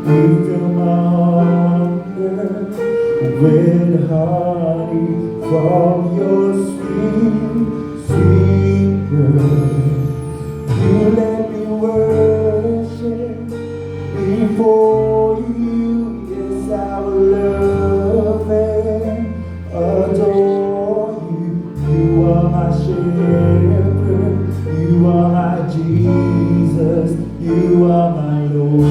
You fill my hunger with honey from your sweet, sweet word. You let me worship before you. Yes, I will love and adore you. You are my shepherd. You are my Jesus. You are my Lord.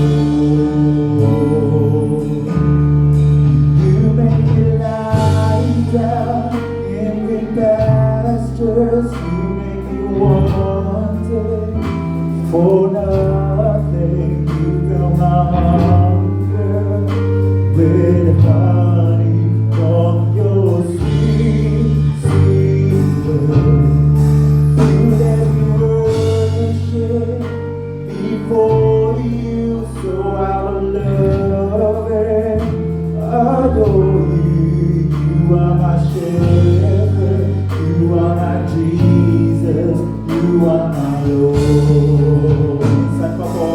You make me lie down in green pastures. You make me wanted for nothing. You fill my hunger with honey from your sweet, sweet word. You let me worship before you, so I will love and adore you. You are my shepherd, you are my Jesus, you are my Lord. Saan pa po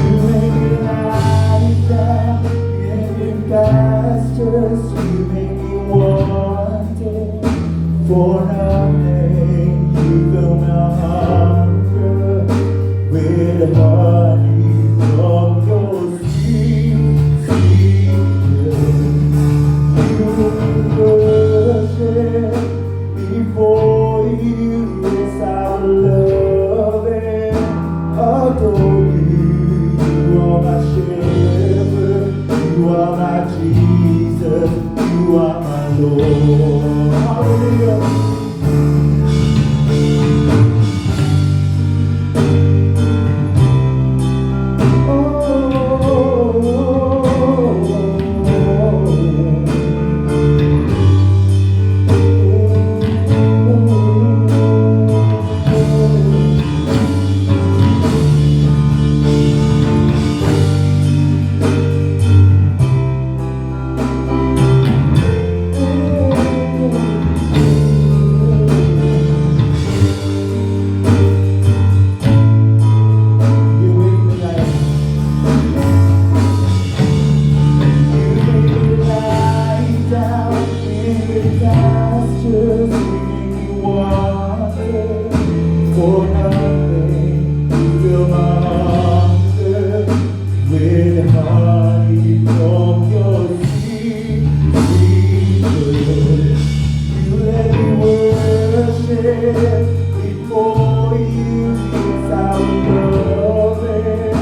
you make me lie down in pastures, you make me wanted for nothing. You fill my hunger with honey from your sweet, sweet word. You worship before you. Yes, I will love and adore you. You are my shepherd, you are my Jesus, you are my Lord. Hallelujah. For nothing, you fill my hunger with honey from your sweet, sweet word. You let me worship before you. Yes, I will love and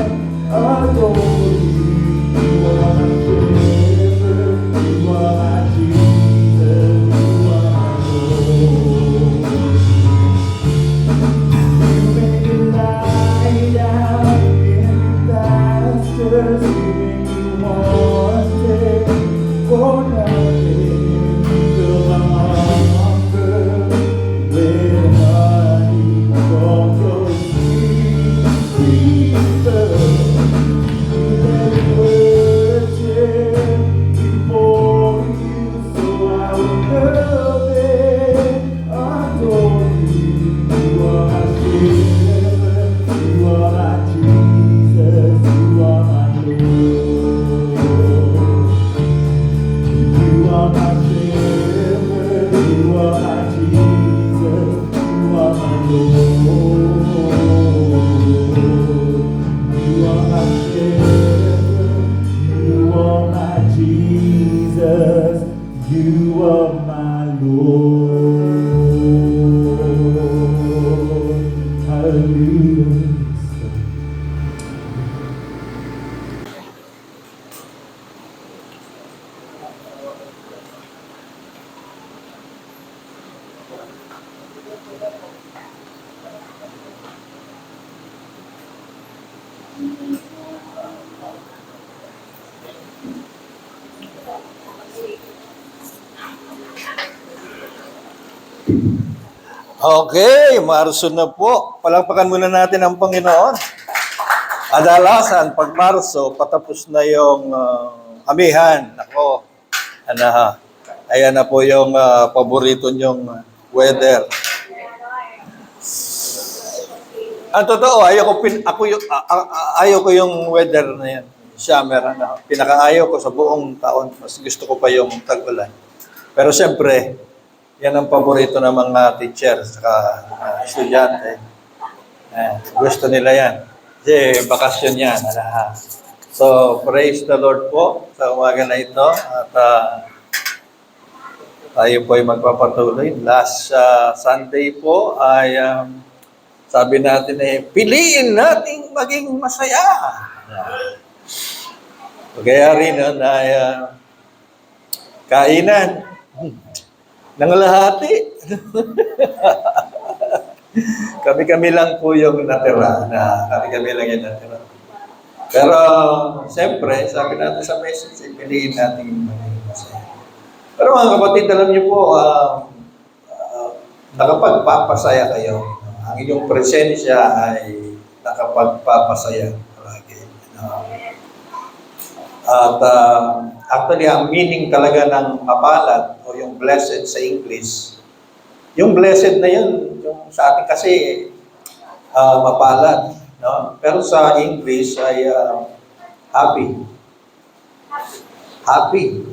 adore you. You are my shepherd, you are my Jesus, you are my Lord. You make me lie down in pastures, you make me wanted for nothing. You fill my hunger with honey from your sweet, sweet word. You let me worship before you, so I will love and adore you. You are my shepherd, you are my Jesus, you are my Lord. You are my shepherd, you are my Jesus, you are my Lord. You are my shepherd, you are my Jesus, you are my Lord. Hallelujah. Okay, Marso na po. Palakpakan muna natin ang Panginoon. Kadalasan, pag Marso, patapos na yung amihan. Ako, ayan na po yung paborito nyong weather. Ang totoo, ayaw ko yung weather na yan. Summer, pinakaayaw ko sa buong taon. Mas gusto ko pa yung tag-ulan. Pero siyempre, yan ang paborito ng mga teacher at estudyante. Gusto nila yan. Kasi bakasyon yan. So, praise the Lord po sa umaga na ito. At tayo po ay magpapatuloy. Last Sunday po ay sabi natin piliin nating maging masaya. Kaya rin ay kainan ng lahati. Kami-kami lang po yung natira. Kami-kami lang yung natira. Pero, siyempre, sabi natin sa message, piliin natin maging masaya. Pero mga kapatid, alam niyo po, nakapagpapasaya kayo. Ang inyong presensya ay nakapagpapasaya palagi. At actually, ang meaning talaga ng mapalad o yung blessed sa English, yung blessed na yun, yung sa atin kasi mapalad. No? Pero sa English ay happy. Happy.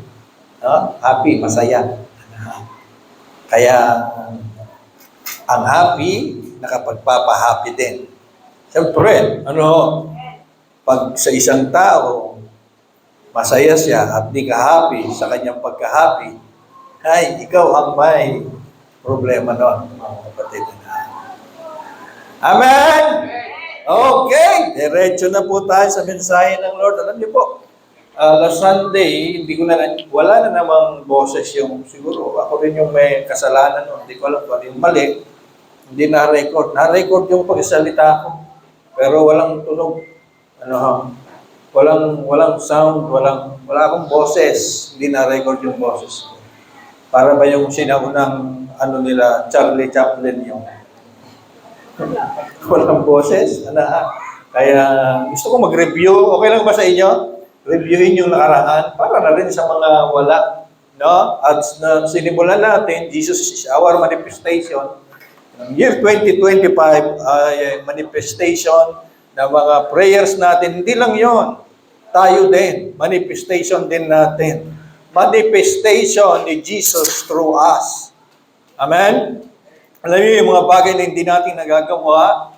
No? Happy, masaya. Kaya, ang happy, nakapagpapahappy din. Siyempre, pag sa isang tao, masaya siya at di ka happy sa kanyang pagka-happy, ay, ikaw ang may problema nun, mga kapatid. Amen? Okay, diretso na po tayo sa mensahe ng Lord. Alam niyo po, last Sunday, wala na namang boses yung, siguro, ako rin yung may kasalanan nun. Hindi ko alam kung ano yung mali. Hindi na-record. Na-record yung pagsalita ko. Pero walang tunog. Walang sound, wala akong boses. Hindi na-record yung boses ko. Para ba yung sinaunang, Charlie Chaplin yung walang boses. Kaya gusto ko mag-review. Okay lang ba sa inyo? Reviewin yung nakaraan para na rin sa mga wala. No? At sinimulan natin, Jesus is our manifestation. Year 2025 ay manifestation ng mga prayers natin. Hindi lang yon, tayo din. Manifestation din natin. Manifestation ni Jesus through us. Amen? Alam niyo yung mga bagay na hindi natin nagagawa,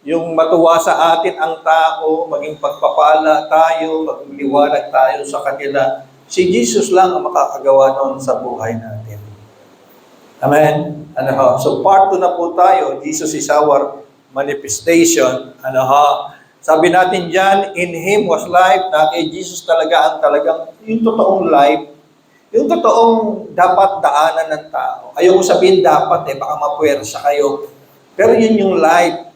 yung matuwa sa atin ang tao, maging pagpapala tayo, maging liwanag tayo sa kanila. Si Jesus lang ang makakagawa noon sa buhay natin. Amen? So part 2 na po tayo. Jesus is our manifestation. Sabi natin dyan, in Him was life, na kay Jesus talaga ang talagang, yung totoong life, yung totoong dapat daanan ng tao. Ayoko sabihin dapat baka mapuwersa kayo. Pero yun yung life.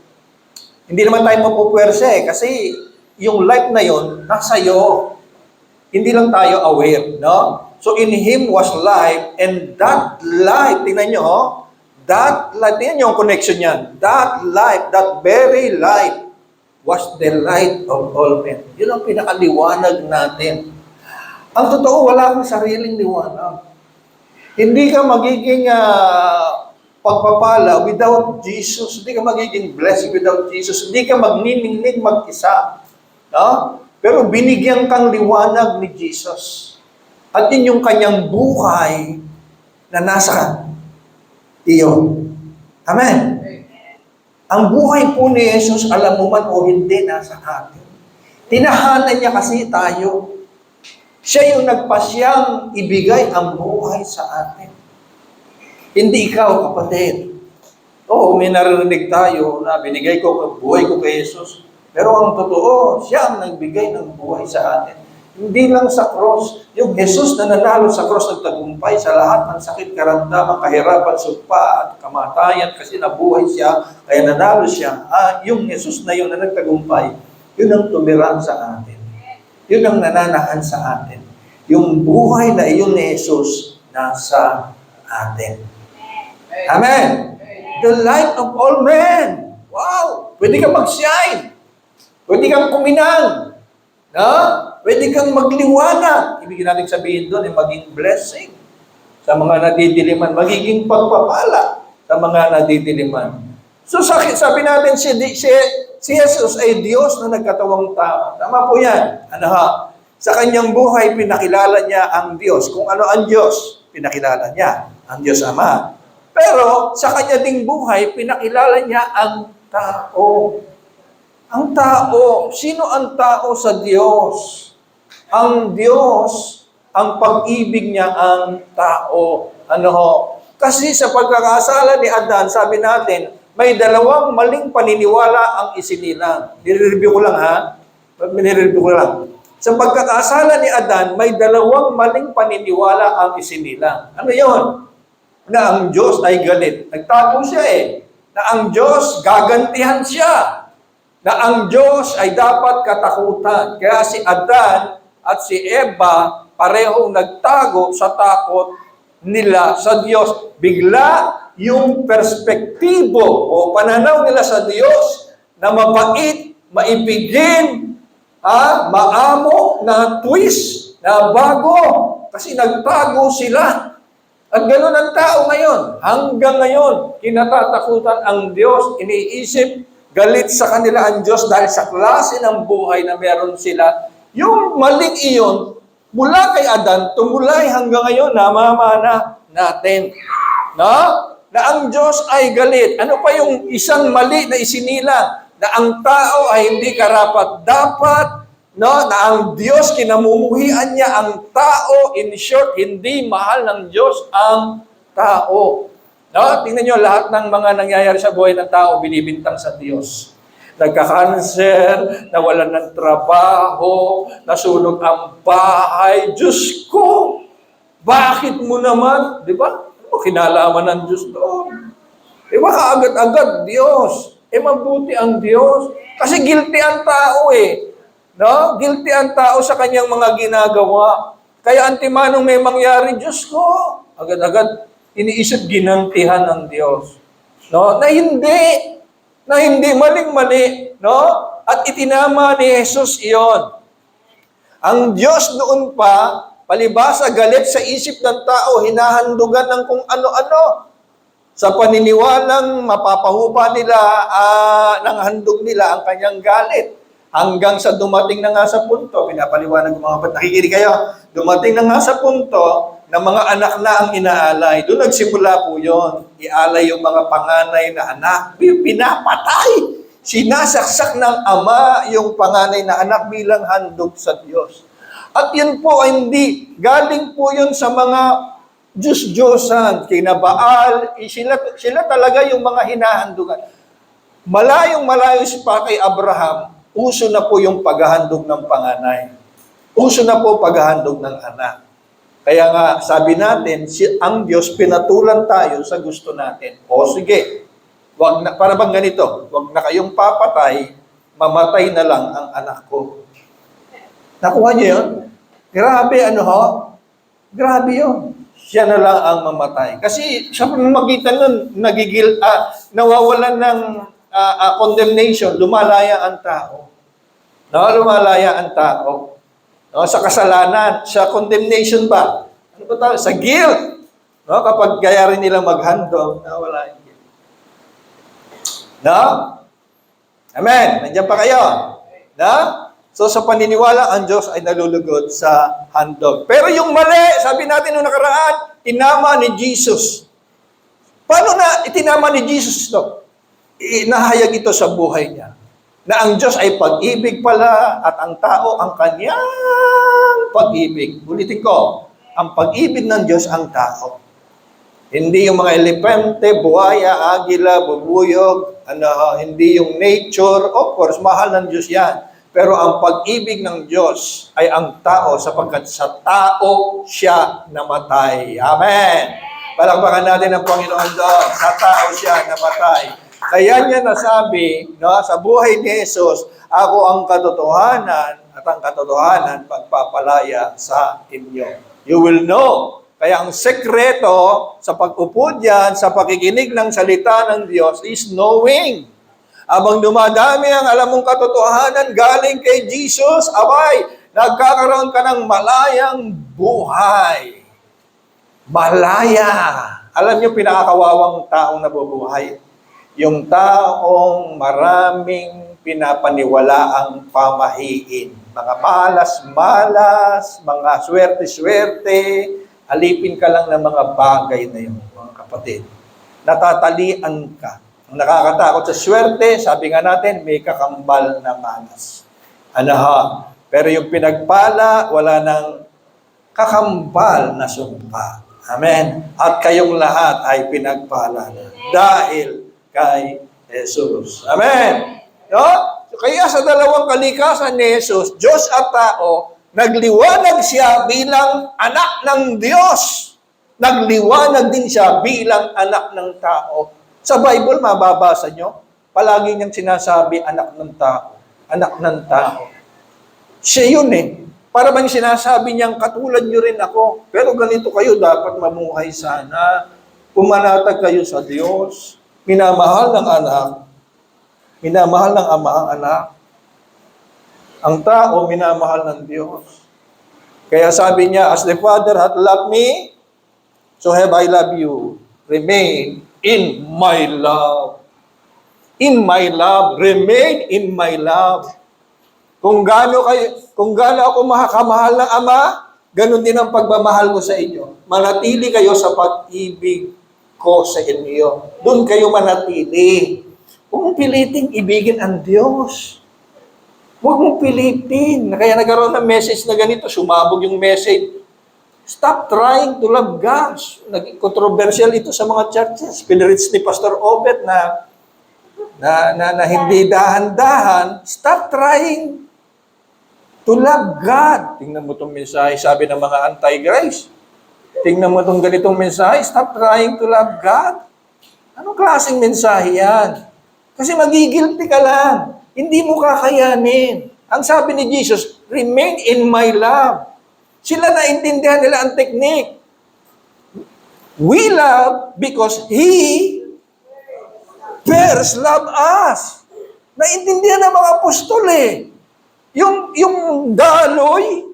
Hindi naman tayo mapupuwersa kasi yung life na yun, nasa iyo. Hindi lang tayo aware, no? So in Him was life, and that life, tingnan nyo, that life, tingnan nyo ang connection yan. That life, that very life, was the light of all men. Yun ang pinakaliwanag natin. Ang totoo, wala kang sariling liwanag. Hindi ka magiging pagpapala without Jesus. Hindi ka magiging blessed without Jesus. Hindi ka magniningning mag-isa. No? Pero binigyan kang liwanag ni Jesus. At yun yung kanyang buhay na nasa iyo. Amen? Ang buhay po ni Jesus, alam mo man o hindi, nasa atin. Tinahanan niya kasi tayo. Siya yung nagpasyang ibigay ang buhay sa atin. Hindi ikaw, kapatid. Oo, may naririnig tayo na binigay ko buhay ko kay Jesus. Pero ang totoo, siya ang nagbigay ng buhay sa atin. Hindi lang sa cross. Yung Jesus na nanalo sa cross, nagtagumpay sa lahat ng sakit, karamdaman, kahirapan, sumpa, at kamatayan kasi nabuhay siya, kaya nanalo siya. Yung Jesus na yun na nagtagumpay, yun ang tumira sa atin. Yun ang nananahan sa atin. Yung buhay na iyon ni Jesus nasa atin. Amen! The light of all men. Wow! Pwede kang mag-shine. Pwede kang kuminang. No? Pwede kang magliwanag. Ibig natin sabihin doon ay maging blessing sa mga nadidiliman. Magiging pagpapala sa mga nadidiliman. So sabi natin si Jesus ay Diyos na nagkatawang tao. Tama po yan. Ano ha? Sa kanyang buhay, pinakilala niya ang Diyos. Kung ano ang Diyos, pinakilala niya. Ang Diyos Ama. Pero sa kanya ding buhay, pinakilala niya ang tao. Ang tao. Sino ang tao sa Diyos? Ang Diyos, ang pag-ibig niya ang tao. Ano ho? Kasi sa pagkakasala ni Adan, sabi natin, may dalawang maling paniniwala ang isinilang. Nire-review ko lang ha. Nire-review ko lang. Sa pagkakasala ni Adan, may dalawang maling paniniwala ang isinilang. Ano yon? Na ang Diyos ay galit. Nagtago siya eh. Na ang Diyos gagantihan siya. Na ang Diyos ay dapat katakutan. Kaya si Adan at si Eva parehong nagtago sa takot nila sa Diyos. Bigla yung perspektibo o pananaw nila sa Diyos na mabait, maibigin, maamo na twist, na bago. Kasi nagtago sila. At gano'n ang tao ngayon. Hanggang ngayon, kinatatakutan ang Diyos, iniisip, galit sa kanila ang Diyos dahil sa klase ng buhay na meron sila. Yung maling iyon, mula kay Adan, tumulay hanggang ngayon, namamana natin. No? Na ang Diyos ay galit. Ano pa yung isang mali na isinilang? Na ang tao ay hindi karapat-dapat, no? Na ang Diyos, kinamumuhian niya ang tao. In short, hindi mahal ng Diyos ang tao. No? Tingnan nyo, lahat ng mga nangyayari sa buhay ng tao, binibintang sa Diyos. Nagka-cancer, nawalan ng trabaho, nasunog ang bahay. Diyos ko, bakit mo naman? Di ba? Ano kinalaman ng Diyos doon? Di ba kaagad-agad, Diyos? Mabuti ang Diyos. Kasi guilty ang tao eh. No? Guilty ang tao sa kanyang mga ginagawa. Kaya antimanong may mangyari, Diyos ko, agad-agad iniisip ginantihan ng Diyos. No? Na hindi maling-mali, no? At itinama ni Jesus iyon. Ang Diyos noon pa, palibasa galit sa isip ng tao, hinahandugan ng kung ano-ano. Sa paniniwalang mapapahupa nila, ng handog nila ang kanyang galit. Hanggang sa dumating na nga sa punto, pinapaliwanag ng mga kapatid, nakikinig kayo, dumating na nga sa punto na mga anak na ang inaalay. Doon nagsimula po yun. Ialay yung mga panganay na anak. Pinapatay. Sinasaksak ng ama yung panganay na anak bilang handog sa Diyos. At yun po ay hindi. Galing po yun sa mga Diyos-Diyosan, kinabaal. Sila talaga yung mga hinahandugan. Malayong-malayo pa kay Abraham, uso na po yung paghahandog ng panganay. Uso na po paghahandog ng anak. Kaya nga, sabi natin, ang Diyos pinatulan tayo sa gusto natin. O sige, wag na, para bang ganito, wag na kayong papatay, mamatay na lang ang anak ko. Nakuha niyo yun? Grabe, Grabe yun. Siya na lang ang mamatay. Kasi sa pamamagitan nun, nawawalan ng condemnation, lumalaya ang tao. No, lumalaya ang tao. No, sa kasalanan, sa condemnation ba? Ano ba tayo? Sa guilt. No, kapag kaya rin nila maghandog, wala yung guilt. No? Amen. Nandiyan pa kayo? No? So sa paniniwala, ang Diyos ay nalulugod sa handog. Pero yung mali, sabi natin noong nakaraan, tinama ni Jesus. Paano na itinama ni Jesus ito? Inahayag ito sa buhay niya. Na ang Diyos ay pag-ibig pala at ang tao ang kanyang pag-ibig. Ulitin ko, ang pag-ibig ng Diyos ang tao. Hindi yung mga elepante, buhaya, agila, bubuyog, hindi yung nature. Of course, mahal ng Diyos yan. Pero ang pag-ibig ng Diyos ay ang tao sapagkat sa tao siya namatay. Amen! Palakpakan natin ang Panginoon doon. Sa tao siya namatay. Kaya niya nasabi, no, sa buhay ni Jesus, ako ang katotohanan at ang katotohanan pagpapalaya sa inyo. You will know. Kaya ang sekreto sa pag-upo diyan, sa pakikinig ng salita ng Diyos is knowing. Abang dumadami ang alam mong katotohanan galing kay Jesus, abay, nagkakaroon ka ng malayang buhay. Malaya. Alam niyo, pinakakawawang taong nabubuhay. Yung taong maraming pinapaniwalaang pamahiin. Mga malas-malas, mga swerte-swerte, alipin ka lang ng mga bagay na yun, mga kapatid. Natatalian ka. Ang nakakatakot sa swerte, sabi nga natin, may kakambal na malas. Ano ha? Pero yung pinagpala, wala nang kakambal na sumpa. Amen. At kayong lahat ay pinagpala na dahil kay Jesus. Amen. No? So, kaya sa dalawang kalikasan ni Jesus, Diyos at tao, nagliwanag siya bilang anak ng Diyos. Nagliwanag din siya bilang anak ng tao. Sa Bible, mababasa nyo, palagi niyang sinasabi, anak ng tao. Anak ng tao. Siya yun eh. Para bang sinasabi niyang, katulad niyo rin ako. Pero ganito kayo, dapat mamuhay sana. Pumanatag kayo sa Diyos. Minamahal ng anak. Minamahal ng ama ang anak. Ang tao, minamahal ng Diyos. Kaya sabi niya, as the Father hath loved me, so have I loved you. Remain in my love. In my love. Remain in my love. Kung gaano ako makakamahal ng Ama, ganun din ang pagmamahal ko sa inyo. Manatili kayo sa pag-ibig ko sa inyo. Doon kayo manatili. Huwag mong piliting ibigin ang Diyos. Huwag mong pilitin. Kaya nagkaroon ng message na ganito, sumabog yung message. Stop trying to love God. Naging controversial ito sa mga churches. Pinirits ni Pastor Obet na hindi dahan-dahan. Stop trying to love God. Tingnan mo itong mensahe, sabi ng mga anti-grace. Tingnan mo itong ganitong mensahe, stop trying to love God. Anong klaseng mensahe yan? Kasi magigilty ka lang. Hindi mo kakayanin. Ang sabi ni Jesus, remain in my love. Sila naintindihan nila ang technique. We love because He first loved us. Naintindihan ng mga apostol eh. Yung daloy,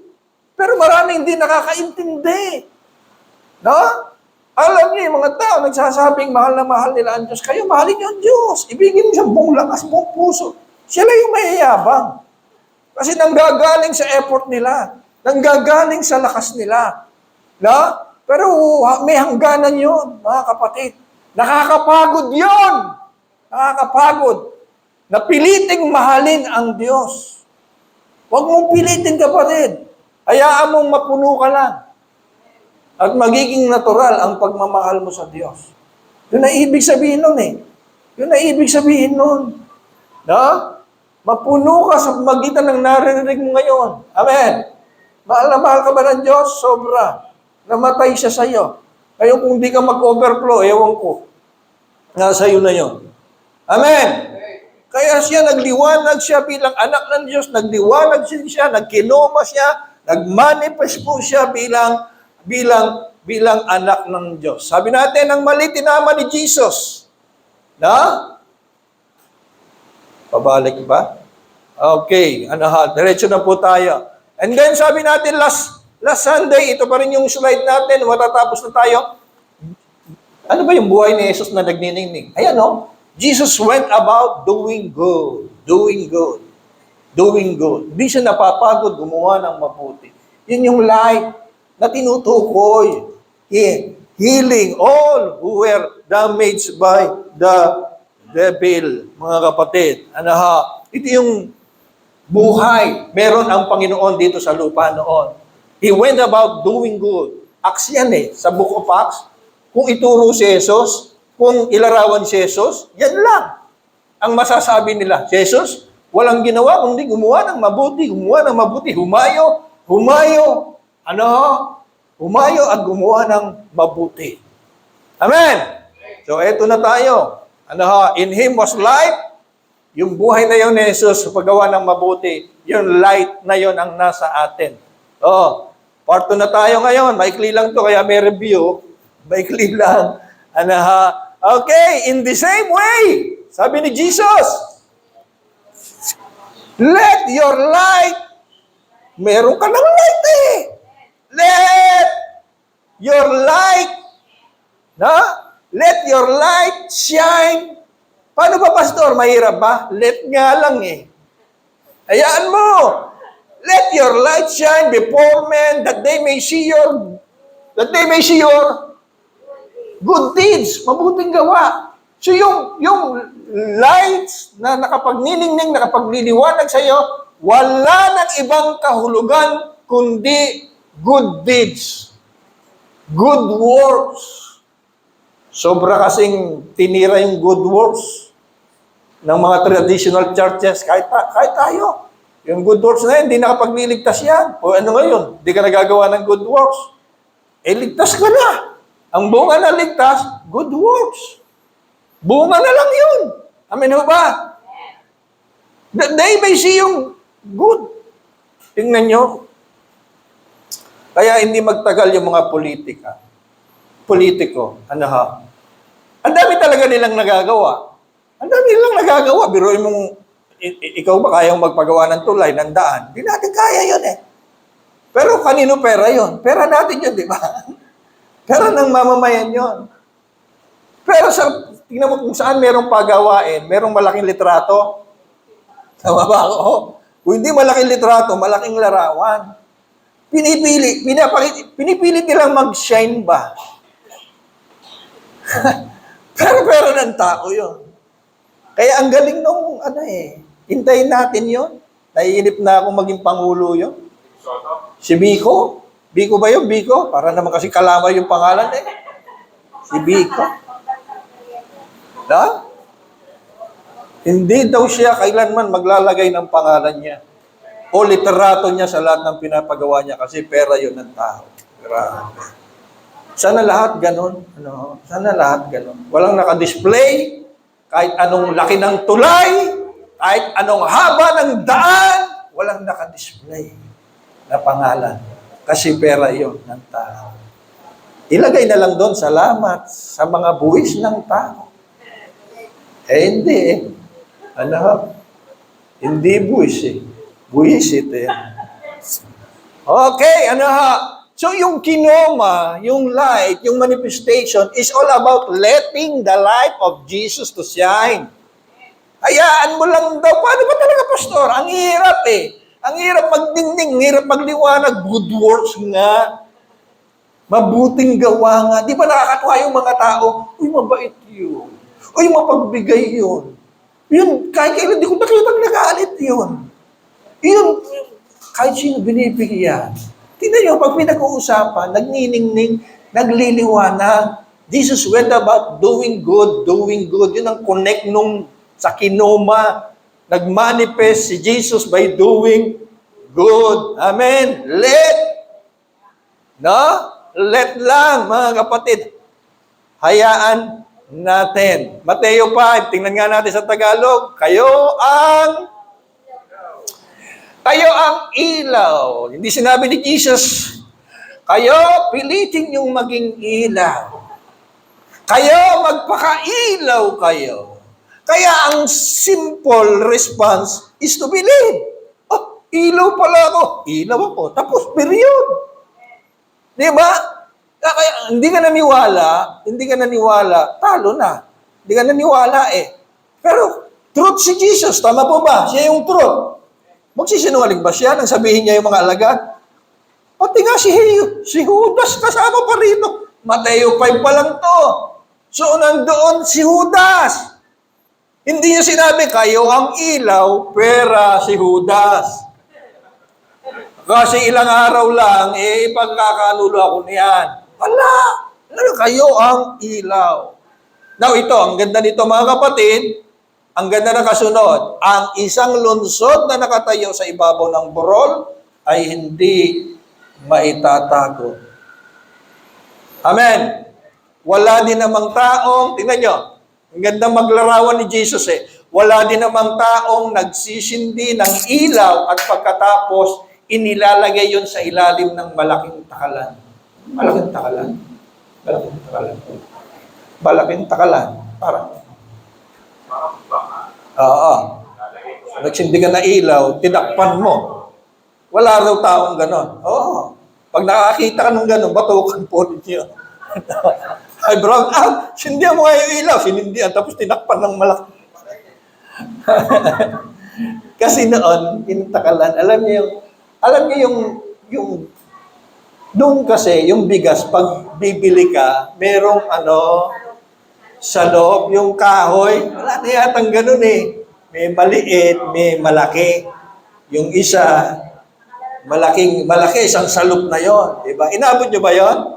pero marami hindi nakakaintindi. No? Alam niyo, yung mga tao nagsasabing mahal na mahal nila ang Diyos. Kayo, mahalin niyo ang Diyos. Ibigin niyo siyang buong lakas, buong puso. Sila yung mayayabang. Kasi nanggagaling sa effort nila. Nanggagaling sa lakas nila. No? Pero may hangganan yun, mga kapatid. Nakakapagod yun. Nakakapagod. Napiliting mahalin ang Diyos. Huwag mong pilitin, kapatid. Hayaan mong mapuno ka lang. At magiging natural ang pagmamahal mo sa Diyos. Yun na ibig sabihin nun eh. Yun na ibig sabihin nun. No? Mapuno ka sa magitan ng naririnig mo ngayon. Amen. Mahal na mahal ka ba ng Diyos? Sobra. Namatay siya sa iyo. Ngayon kung di ka mag-overflow, ewan ko. Nasa iyo na yun. Amen. Kaya siya, nagliwanag siya bilang anak ng Diyos, nagliwanag siya, nagkinoma siya, nagmanifest po siya bilang anak ng Diyos. Sabi natin, ang mali tinama ni Jesus. Na? Pabalik ba? Okay, diretso na po tayo. And then sabi natin last Sunday, ito pa rin yung slide natin, matatapos na tayo. Ano ba yung buhay ni Jesus na nagniningning? Ayan o. Jesus went about doing good. Doing good. Doing good. Hindi siya napapagod gumawa ng mabuti. Yun yung life na tinutukoy. Healing all who were damaged by the devil. Mga kapatid, ito yung buhay. Meron ang Panginoon dito sa lupa noon. He went about doing good. Acts yan eh. Sa Book of Acts, kung ituro si Jesus, kung ilarawan si Jesus, yan lang ang masasabi nila. Jesus, walang ginawa kundi gumawa ng mabuti, humayo at gumawa ng mabuti. Amen! So, eto na tayo. In Him was life. Yung buhay na yun ni Jesus, paggawa ng mabuti, yung light na yun ang nasa atin. Part 2 na tayo ngayon. Maikli lang to, kaya may review. Maikli lang. Okay, in the same way, sabi ni Jesus, let your light, meron ka ng light eh. Let your light shine Paano ba, pastor? Mahirap ba? Let nga lang eh. Hayaan mo. Let your light shine before men that they may see your good deeds, mabuting gawa. So yung lights na nakapagniningning, nakapagliliwanag sa iyo, wala nang ibang kahulugan kundi good deeds, good works. Sobra kasing tinira yung good works ng mga traditional churches, kahit tayo. Yung good works na yun, hindi nakapagliligtas yan. O ano ngayon, hindi ka nagagawa ng good works. Eh, ligtas ka na. Ang bunga na ligtas, good works. Bunga na lang yun. Amen ho ba? That they may see yung good. Tingnan nyo. Kaya hindi magtagal yung mga politiko. Ano ha? Ang dami talaga nilang nagagawa. Ang dami nilang nagagawa. Biruin mong, ikaw ba kayang magpagawa ng tulay, ng daan? Hindi natin kaya yun eh. Pero kanino pera yun? Pera natin yun, di ba? Pera ng mamamayan yun. Pero tingnan mo kung saan merong pagawain, merong malaking litrato. Tama ba ako? Kung hindi malaking litrato, malaking larawan. Pinipilit nilang mag-shine ba? Pero ng tao yun. Kaya ang galing nung, hintayin natin yun. Naiinip na akong maging pangulo yun. Si Biko. Biko ba yun? Biko? Para naman kasi Kalamay yung pangalan eh. Si Biko. Na? Hindi daw siya kailanman maglalagay ng pangalan niya o literato niya sa lahat ng pinapagawa niya kasi pera yun ng tao. Grabe. Sana lahat ganun. Sana lahat ganun. Walang nakadisplay, kahit anong laki ng tulay, kahit anong haba ng daan, walang nakadisplay na pangalan. Kasi pera yun ng tao. Ilagay na lang doon, salamat sa mga buwis ng tao. Hindi eh. Hindi buwis eh. Buwisit eh. Okay, So yung kinoma, yung light, yung manifestation is all about letting the light of Jesus to shine. Hayaan mo lang daw. Paano ba talaga, pastor? Ang hirap eh. Ang hirap magdingning, ang hirap magliwanag. Good works nga. Mabuting gawa nga. Di ba nakakatuwa yung mga tao? Uy, mabait yun. Uy, mapagbigay yun. Yun, kahit kailan di ko nakitang nagalit yun. Yun, kahit sino binibigyan. Tingnan nyo, pag pinag-uusapan, nagniningning, nagliliwanag. Jesus went about doing good. Yun ang connect nung sa kinoma. Nag-manifest si Jesus by doing good. Amen. Let lang, mga kapatid. Hayaan natin. Mateo 5, tingnan nga natin sa Tagalog. Kayo ang ilaw. Hindi sinabi ni Jesus, kayo pilitin yung maging ilaw. Kayo magpakailaw kayo. Kaya ang simple response is to believe. Oh, ilaw pala ako. Ilaw ako. Tapos, period. Di ba? Kaya, hindi ka naniwala, talo na. Hindi ka naniwala eh. Pero, truth si Jesus. Tama po ba? Siya yung truth. Magsisinungaling ba siya nang sabihin niya yung mga alagad? Pati nga si Judas kasama pa rito. Mateo 5 pa lang to. So, nandoon si Judas. Hindi niya sinabi, kayo ang ilaw, pera si Judas. Kasi ilang araw lang, pagkakanulo ako niyan. Wala. Kayo ang ilaw. Now, ito, ang ganda nito mga kapatid, ang ganda ng kasunod, ang isang lungsod na nakatayo sa ibabaw ng burol ay hindi maitatago. Amen. Wala din namang taong, tingnan nyo, ang gandang maglarawan ni Jesus eh, wala din namang taong nagsisindi ng ilaw at pagkatapos inilalagay yon sa ilalim ng malaking takalan. Malaking takalan? Malaking takalan. Malaking takalan. Parang oo. Nagsindi ka na ilaw, tinakpan mo. Wala raw taong ganon. Oo. Pag nakakita ka ng ganon, batukan po ninyo. Ay, brown out. Sindihan mo nga yung ilaw. Sinindihan. Tapos tinakpan ng malaki. Kasi noon, Takalan, alam niyo yung, doon kasi, yung bigas, pag bibili ka, merong sa loob, yung kahoy, wala na yatang ganun eh. May maliit, may malaki. Yung isa, malaki, isang salop na yon, di ba? Inabot nyo ba yon?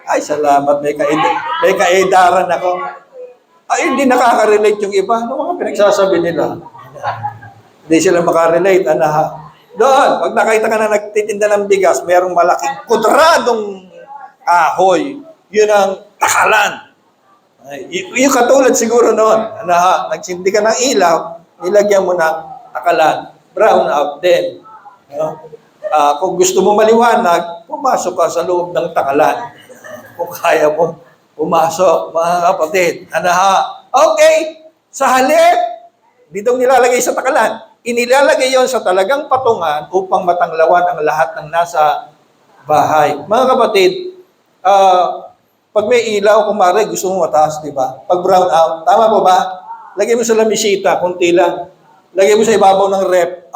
Ay, salamat, may kaedaran ako. Ay, hindi nakaka-relate yung iba. Ano mga pinagsasabi nila? Hindi sila makarelate. Doon, pag nakita ka na nagtitinda ng bigas, merong malaking kudradong kahoy. Yun ang takalan. Yung katulad siguro noon. Nagsindi ka ng ilaw, nilagyan mo ng takalan. Brown out din. Kung gusto mo maliwanag, pumasok ka sa loob ng takalan. Kung kaya mo pumasok, mga kapatid. Okay, sa halip, dito nilalagay sa takalan. Inilalagay yon sa talagang patungan upang matanglawan ang lahat ng nasa bahay. Mga kapatid, pag may ilaw, kumare, gusto mo mataas, di ba? Pag brown out, tama po ba? Lagay mo sa lamisita, kunti lang. Lagay mo sa ibabaw ng rep.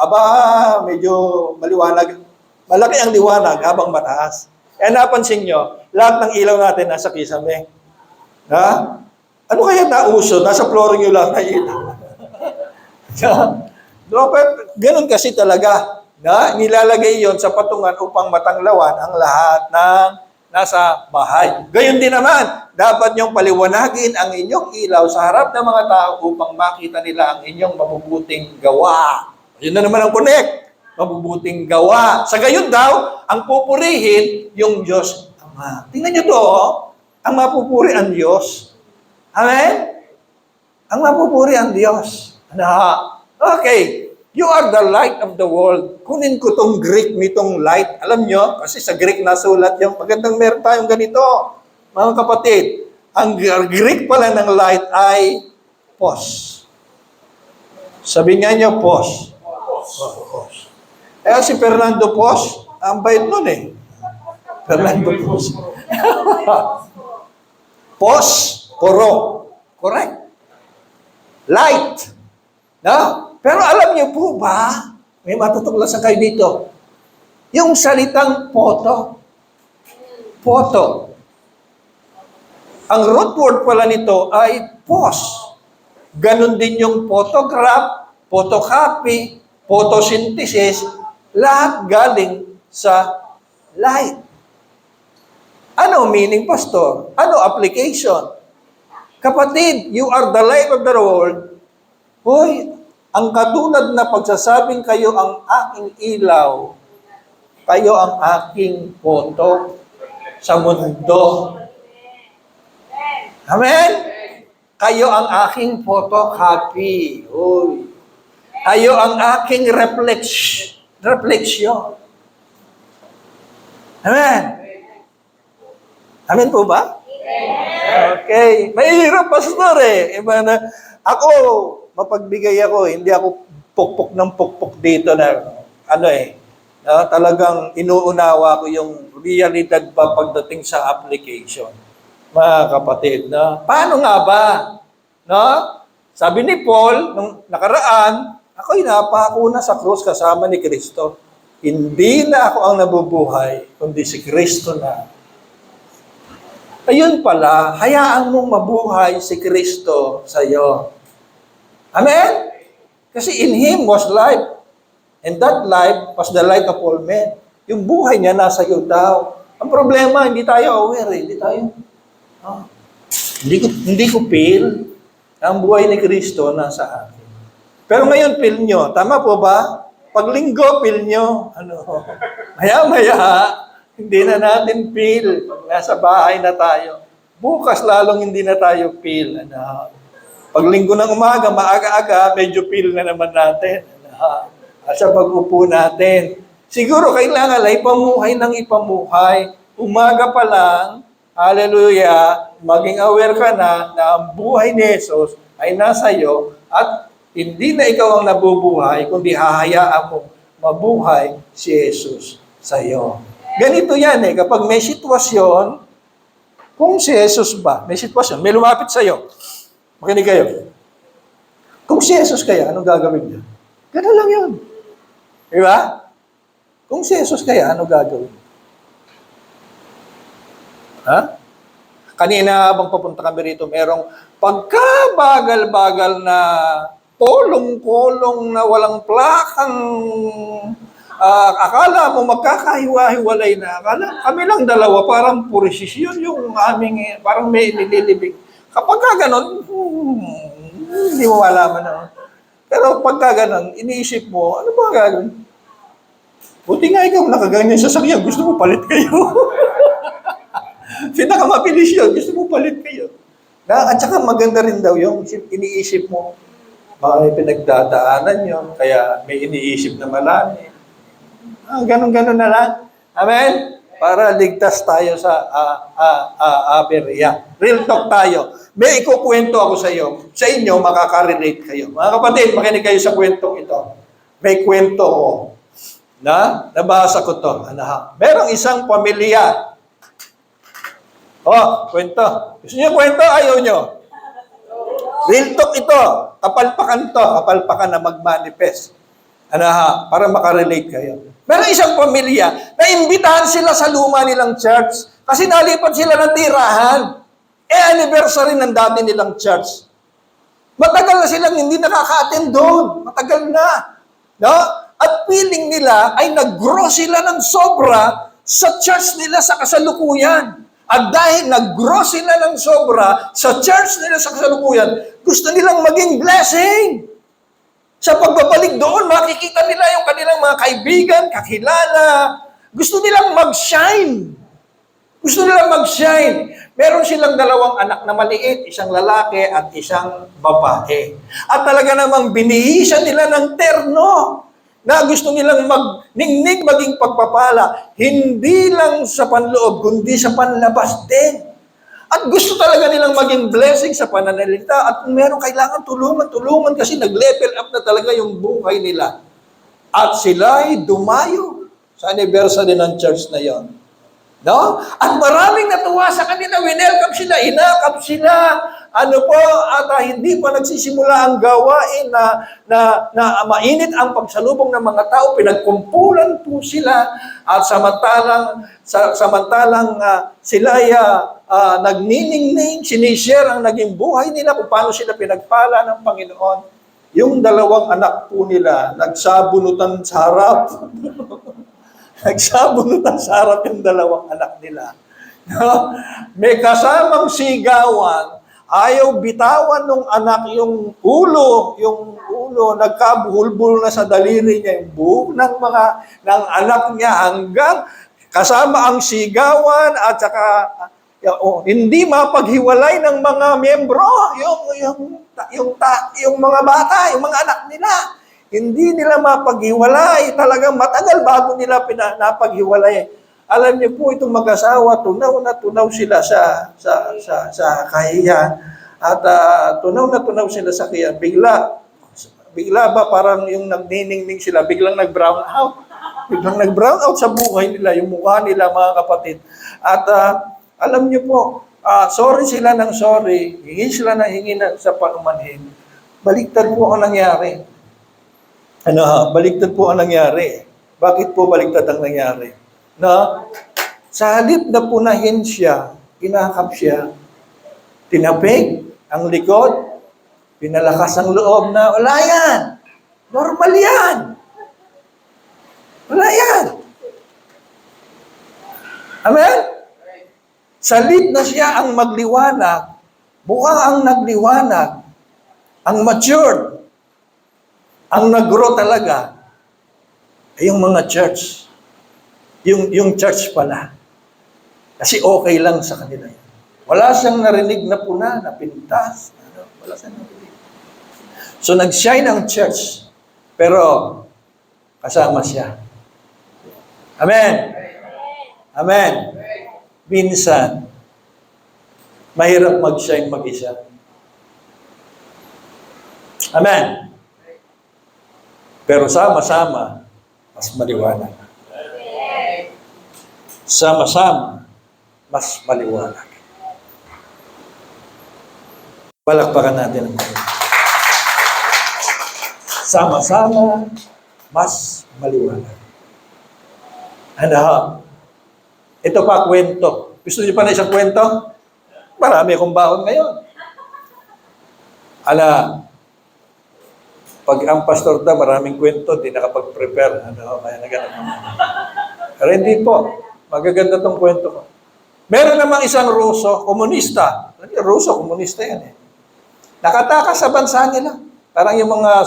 Medyo maliwanag. Malaki ang liwanag habang mataas. Napansin nyo, lahat ng ilaw natin nasa kisame. Ano kaya nauso? Nasa flooring yung lahat ng ilaw. Ganun kasi talaga. Nilalagay yon sa patungan upang matanglawan ang lahat ng nasa bahay. Gayon din naman, dapat niyong paliwanagin ang inyong ilaw sa harap ng mga tao upang makita nila ang inyong mabubuting gawa. Yun na naman ang connect. Mabubuting gawa. Sa gayon daw, ang pupurihin yung Diyos Ama. Tingnan niyo to, ang mapupuri ang Diyos. Amen? Ang mapupuri ang Diyos. Okay. You are the light of the world. Kunin ko tong Greek nitong light. Alam nyo, kasi sa Greek nasulat yung magandang meron tayong ganito. Mga kapatid, ang Greek pala ng light ay pos. Sabi nga niyo, pos. Pos. Si Fernando Pos, ang bait nun eh. Fernando Pos. Pos, poro. Correct. Light. Pero alam niyo po ba, may matutuklasan kayo dito, yung salitang photo. Photo. Ang root word pala nito ay pos. Ganon din yung photograph, photocopy, photosynthesis, lahat galing sa light. Ano meaning, pastor? Ano application? Kapatid, you are the light of the world. Hoy, ang katulad na pagsasabing kayo ang aking ilaw, kayo ang aking photo sa mundo. Amen? Kayo ang aking photocopy. Hoy. Kayo ang aking refleksyon. Amen? Amen po ba? Okay. Mahirap, pastor eh. Iba na, ako, mapagbigay ako, hindi ako pukpok ng pukpok dito na, talagang inuunawa ko yung realidad pa pagdating sa application. Mga kapatid, paano nga ba? Sabi ni Paul, nung nakaraan, ako'y napako na sa krus kasama ni Kristo. Hindi na ako ang nabubuhay, kundi si Kristo na. Ayun pala, hayaan mong mabuhay si Kristo sa iyo. Amen? Kasi in Him was life. And that life was the light of all men. Yung buhay niya nasa iyo daw. Ang problema, hindi tayo aware eh. Hindi ko feel ang buhay ni Kristo nasa akin. Pero ngayon, feel nyo. Tama po ba? Pag linggo, feel nyo. Maya-maya, hindi na natin feel. Pag nasa bahay na tayo. Bukas lalong hindi na tayo feel. Pag linggo ng umaga, maaga-aga, medyo feel na naman natin. At sa pag-upo natin. Siguro kailangan ay ipamuhay ng ipamuhay. Umaga pa lang, hallelujah, maging aware ka na ang buhay ni Jesus ay nasa iyo at hindi na ikaw ang nabubuhay, kundi hahayaan mo mabuhay si Jesus sa iyo. Ganito yan eh, kapag may sitwasyon, kung si Jesus ba, may sitwasyon, may lumapit sa iyo, makinig kayo. Kung Kung si Jesus kaya, anong gagawin niya? Ganun lang yun. Di ba? Kung si Jesus kaya, anong gagawin? Ha? Kanina habang papunta kami rito, merong pagkabagal-bagal na polong-polong na walang plakang akala mo magkakahiwa-hiwalay na. Akala, kami lang dalawa, parang purisisyon yung aming, parang may nililibig. Kapag ka ganon, hindi mo malaman na. Pero pagka ganon, iniisip mo, ano ba gagawin? Buti nga ikaw nakaganyan sa sakyan, gusto mo palit kayo. Pinakamabilis yun, gusto mo palit kayo. At saka maganda rin daw yung iniisip mo, baka may pinagdadaanan yun, kaya may iniisip na malalim. Ganon-ganon na lang. Amen? Para ligtas tayo sa aberya. Real talk tayo. May ikukwento ako sa iyo. Sa inyo, makaka-relate kayo. Mga kapatid, makinig kayo sa kwentong ito. May kwento ko na nabasa ko to. Merong isang pamilya. Kwento. Gusto niyo kwento? Ayaw nyo. Real talk ito. Kapalpakan to. Kapalpakan na mag-manifest. Para makarelate kayo. Meron isang pamilya na imbitahan sila sa luma nilang church kasi nalipat sila ng tirahan. Anniversary ng dati nilang church. Matagal na silang hindi nakaka-attend doon. Matagal na. No? At feeling nila ay nag-grow sila ng sobra sa church nila sa kasalukuyan. At dahil nag-grow sila ng sobra sa church nila sa kasalukuyan, gusto nilang maging blessing. Sa pagbabalik doon, makikita nila yung kanilang mga kaibigan, kakilala. Gusto nilang mag-shine. Gusto nilang mag-shine. Meron silang dalawang anak na maliit, isang lalaki at isang babae. At talaga namang binihisan nila ng terno na gusto nilang magningning maging pagpapala. Hindi lang sa panloob, kundi sa panlabas din. At gusto talaga nilang maging blessing sa pananalita. At kung meron kailangan tulungan kasi nag-level up na talaga yung buhay nila. At sila ay dumayo sa anniversary ng church na yon. No? At maraming natuwa sa kanila. Winelcome sila, inakap sila. Hindi pa nagsisimula ang gawain na mainit ang pagsalubong ng mga tao. Pinagkumpulan po sila. At samantalang sila ay nagniningning, sinishare ang naging buhay nila kung paano sila pinagpala ng Panginoon. Yung dalawang anak po nila, nagsabunutan sa harap. Nagsabunutan sa harap yung dalawang anak nila. No? May kasamang sigawan, ayaw bitawan ng anak yung ulo, nagkabuhulbul na sa daliri niya yung buhok ng anak niya hanggang kasama ang sigawan at saka hindi mapaghiwalay ng mga miyembro, yung mga bata, yung mga anak nila. Hindi nila mapaghiwalay. Talagang matagal bago nila napaghiwalay. Alam niyo po, itong mag-asawa, tunaw sila sa kahiyan. At tunaw sila sa kahiyan. Bigla ba parang yung nagniningning sila, biglang nag-brown out. Biglang nag-brown out sa buhay nila, yung mukha nila, mga kapatid. At alam niyo po, sorry sila ng sorry, hingi sila ng hingi sa panumanhin. Baliktad po ang nangyari. Baliktad po ang nangyari. Bakit po baliktad ang nangyari? Sa halip na punahin siya, kinakap siya, tinapig ang likod, pinalakas ang loob na, wala yan. Normal yan. Wala yan. Amen? Sa halip na siya ang magliwanag, mukhang ang nagliwanag, ang matured, ang nag-grow talaga ay yung mga church. Yung church pala. Kasi okay lang sa kanila yan. Wala siyang narinig na puna, na pintas. Wala siyang narinig. So nag-shine ang church. Pero kasama siya. Amen. Amen. Minsan, mahirap mag-shine mag-isa. Amen. Pero sama-sama, mas maliwanag. Sama-sama, mas maliwanag. Palakpakan natin ang Panginoon. Sama-sama, mas maliwanag. Ano? Ito pa, kwento. Gusto niyo pa na isang kwento? Marami akong baon ngayon. Pag ang pastor daw, maraming kwento, di nakapag-prepare. Kaya naganap naman. Pero hindi po. Magaganda tong kwento ko. Meron namang isang Ruso, komunista. Ruso, komunista yan eh. Nakatakas sa bansa nila. Parang yung mga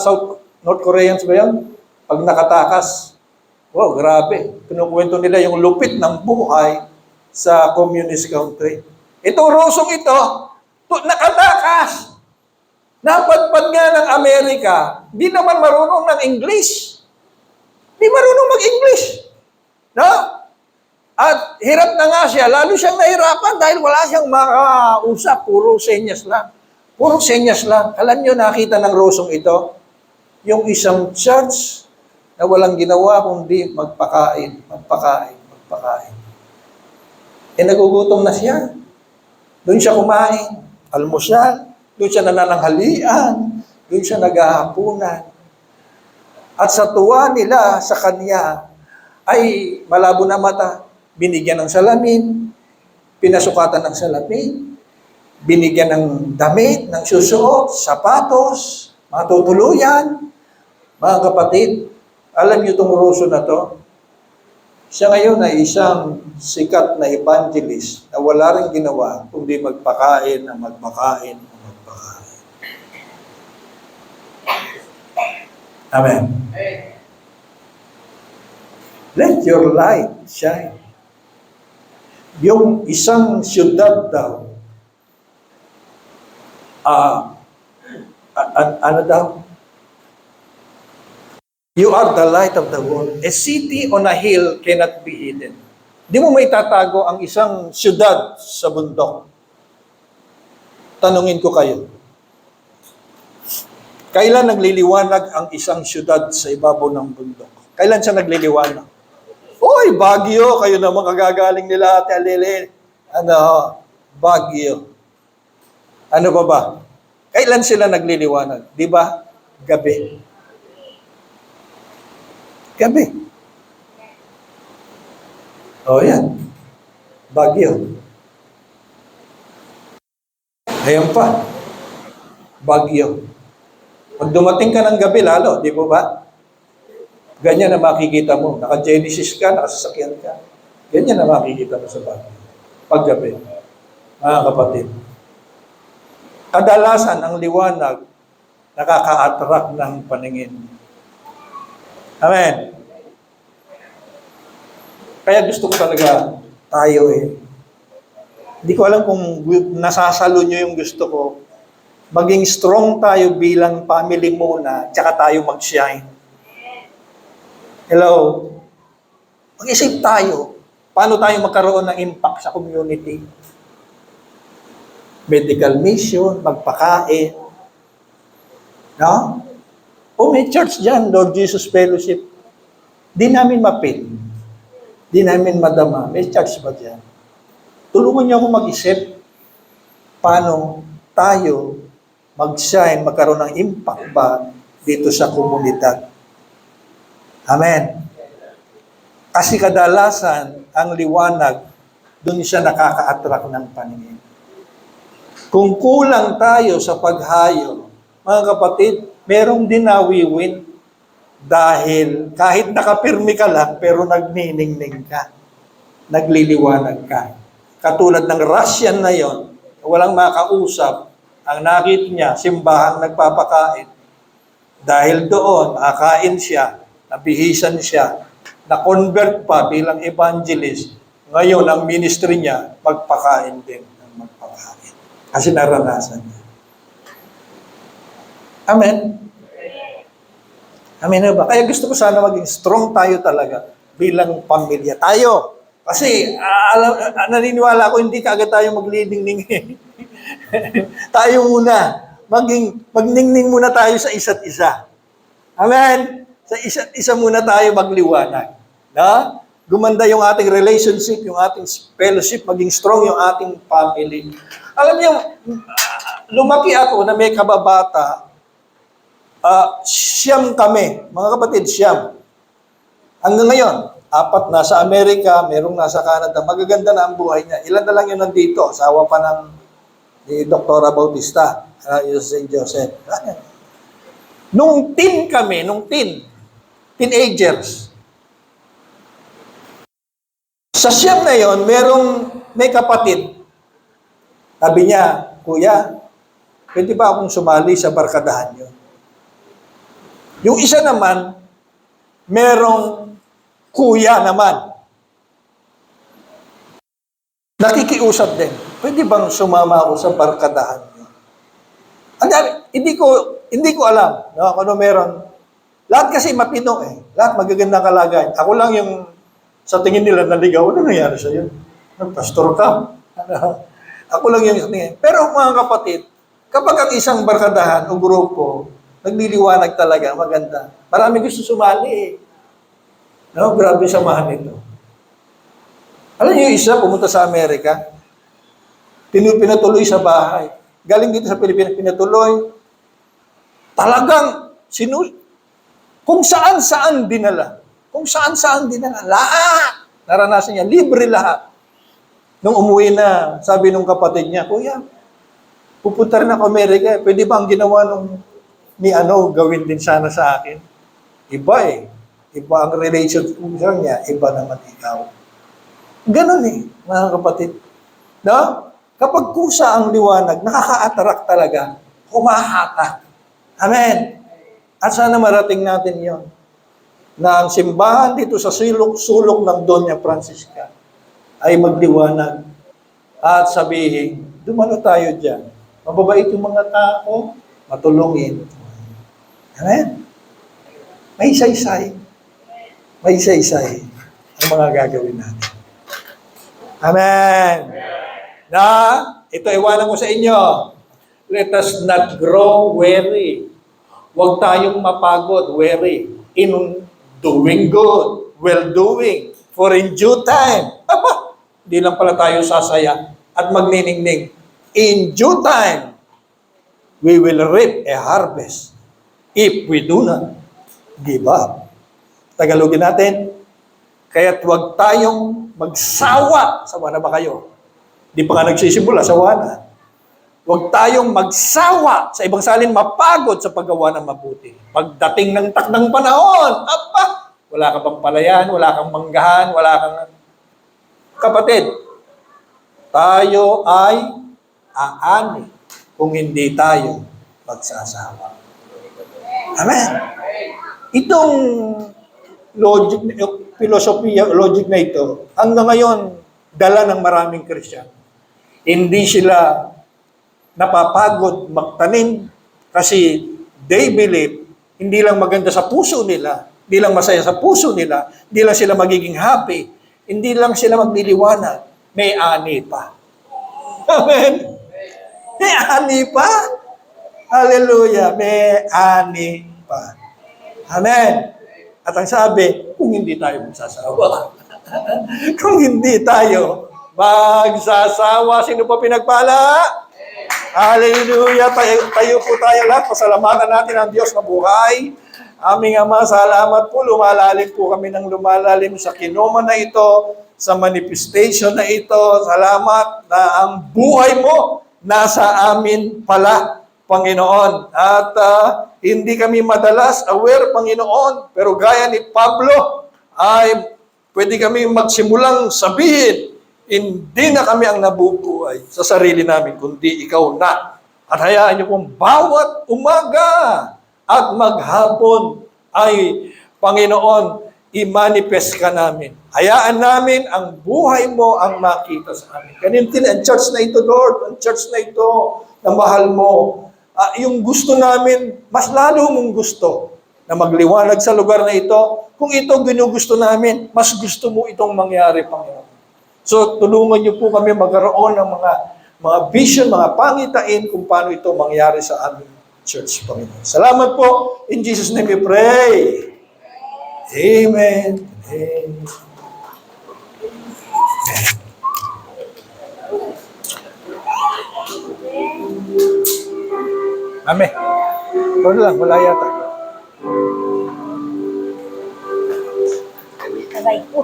North Koreans ba yan? Pag nakatakas, wow, grabe. Kinukwento nila yung lupit ng buhay sa communist country. Itong Rusong ito, nakatakas. Napadpad nga ng Amerika, di naman marunong ng English. Di marunong mag-English. No? At hirap na nga siya, lalo siyang nahirapan dahil wala siyang makausap, puro senyas lang. Puro senyas lang. Alam niyo, nakita ng Rusong ito, yung isang church na walang ginawa kundi magpakain. Nagugutom na siya. Doon siya kumain, almusal, doon siya nanananghalian, doon siya naghahapunan. At sa tuwa nila sa kanya, ay malabo na mata, binigyan ng salamin, pinasukatan ng salamin, binigyan ng damit, ng susuot, sapatos, mga tutuluyan. Mga kapatid, alam niyo itong Ruso na to? Siya ngayon ay isang sikat na evangelist na wala rin ginawa kundi magpakain. Amen. Let your light shine. Yung isang siyudad daw, ano daw? You are the light of the world. A city on a hill cannot be hidden. Di mo maitatago ang isang siyudad sa bundok. Tanungin ko kayo. Kailan nagliliwanag ang isang siyudad sa ibabaw ng bundok? Kailan siya nagliliwanag? Oy, Baguio, kayo naman kagagaling nila, Ate Alele. Baguio. Ano ba? Kailan sila nagliliwanag? Di ba? Gabi. Yan. Baguio. Ayan pa. Baguio. Pag dumating ka ng gabi lalo, di po ba? Ganyan na makikita mo. Naka-Genesis ka, nakasasakyan ka. Ganyan na makikita mo sa Baguio. Paggabi. Mga kapatid. Kadalasan ang liwanag nakaka-attract ng paningin. Amen. Kaya gusto ko talaga tayo Hindi ko alam kung nasasalo nyo yung gusto ko. Maging strong tayo bilang family muna, tsaka tayo mag-shine. Hello? Mag-isip tayo. Paano tayo magkaroon ng impact sa community? Medical mission, magpakain. No? May church dyan, Lord Jesus Fellowship. Di namin mapin. Di namin madama. May church ba dyan? Tulungan niyo ako mag-isip paano tayo mag-shine, magkaroon ng impact ba dito sa komunidad. Amen. Kasi kadalasan, ang liwanag, doon siya nakaka-attract ng paningin. Kung kulang tayo sa paghayo, mga kapatid, merong din nawiwin dahil kahit nakapirmi ka lang, pero nagniningning ka, nagliliwanag ka. Katulad ng Russian na yon, walang makausap, ang nakita niya, simbahang nagpapakain. Dahil doon, akain siya, nabihisan siya, na-convert pa bilang evangelist. Ngayon, ang ministry niya, magpakain din. Magpakain. Kasi naranasan niya. Amen? Amen na ba? Kaya gusto ko sana maging strong tayo talaga bilang pamilya. Tayo. Kasi, naniniwala ako, hindi kaagad tayo maglilingning. Tayo muna. Magningning muna tayo sa isa't isa. Amen? Sa isa't isa muna tayo magliwanag. Na? Gumanda yung ating relationship, yung ating fellowship, maging strong yung ating family. Alam niyo, lumaki ako na may kababata Siyam kami, mga kapatid, siyam. Hanggang ngayon, 4 nasa Amerika, merong nasa Canada. Magaganda na ang buhay niya. Ilan na lang yun nandito, asawa pa ni Dr. Bautista, yung St. Joseph. Nung teenagers, sa siyam na yon, may kapatid. Sabi niya, Kuya, pwede ba akong sumali sa barkadahan niyo? Yung isa naman, merong kuya naman. Nakikiusap din. Pwede bang sumama ako sa barkadahan niyo? Hindi ko alam. No? Kung ano meron. Lahat kasi mapino eh. Lahat magagandang kalagayan. Ako lang yung sa tingin nila naligaw. Ano nangyari sa'yo? Pastor ka? Ako lang yung tingin. Pero mga kapatid, kapag ang isang barkadahan o grupo, nagliliwanag talaga, maganda. Marami gusto sumali eh. No, grabe samahan nito. Alam niyo yung isa, pumunta sa Amerika, pinatuloy sa bahay. Galing dito sa Pilipinas, pinatuloy. Talagang, kung saan-saan dinala. Kung saan-saan dinala. Lahat. Naranasan niya, libre lahat. Nung umuwi na, sabi nung kapatid niya, Kuya, pupunta rin ako Amerika. Pwede ba ang ginawa ni gawin din sana sa akin? Iba eh. Iba ang relationship niya, iba naman ikaw. Ganon eh, mga kapatid. No? Kapag kusa ang liwanag, nakaka-attract talaga, humahatak. Amen. At sana marating natin yon na ang simbahan dito sa sulok ng Doña Francisca ay magliwanag at sabihin, dumalo tayo dyan. Mababait yung mga tao, matulungin. Amen? May saysay. May saysay ang mga gagawin natin. Amen. Na, ito iwanan ko sa inyo. Let us not grow weary. Huwag tayong mapagod, weary, in doing good, well-doing, for in due time. Di lang pala tayo sasaya at magniningning. In due time, we will reap a harvest if we do not give up. Tagalogin natin, kaya't huwag tayong magsawa. Sawa na ba kayo? Di pa nga nagsisimula, sawa na. Huwag tayong magsawa, sa ibang salin, mapagod sa paggawa ng mabuti. Pagdating ng takdang panahon, wala kang pampalayan, wala kang manggahan, wala kang... Kapatid, tayo ay aani kung hindi tayo magsasawa. Amen. Itong logic na ito, hanggang ngayon, dala ng maraming Kristiyan. Hindi sila napapagod magtanim kasi they believe hindi lang maganda sa puso nila, hindi lang masaya sa puso nila, hindi lang sila magiging happy, hindi lang sila magliliwanag, may ani pa. Amen? May ani pa? Hallelujah, may ani pa. Amen? At ang sabi, kung hindi tayo magsasawa, kung hindi tayo magsasawa, sino pa pinagpala? Hallelujah! Tayo po tayo lahat. Pasalamatan natin ang Diyos na buhay. Aming Ama, salamat po. Lumalalim po kami ng lumalalim sa kinoma na ito, sa manifestation na ito. Salamat na ang buhay mo nasa amin pala, Panginoon. At hindi kami madalas aware, Panginoon. Pero gaya ni Pablo, ay pwede kami magsimulang sabihin, hindi na kami ang nabubuhay sa sarili namin, kundi ikaw na. At hayaan niyo pong bawat umaga at maghapon ay, Panginoon, i-manifest ka namin. Hayaan namin ang buhay mo ang makita sa amin. Kanintin, ang church na ito, Lord, ang church na ito na mahal mo, yung gusto namin, mas lalo mong gusto na magliwanag sa lugar na ito. Kung ito ginugusto namin, mas gusto mo itong mangyari, Panginoon. So, tulungan niyo po kami magkaroon ng mga vision, mga pangitain kung paano ito mangyari sa aming church, Panginoon. Salamat po. In Jesus' name we pray. Amen. Amen. Amen. Wala lang, wala yata. Aray ko.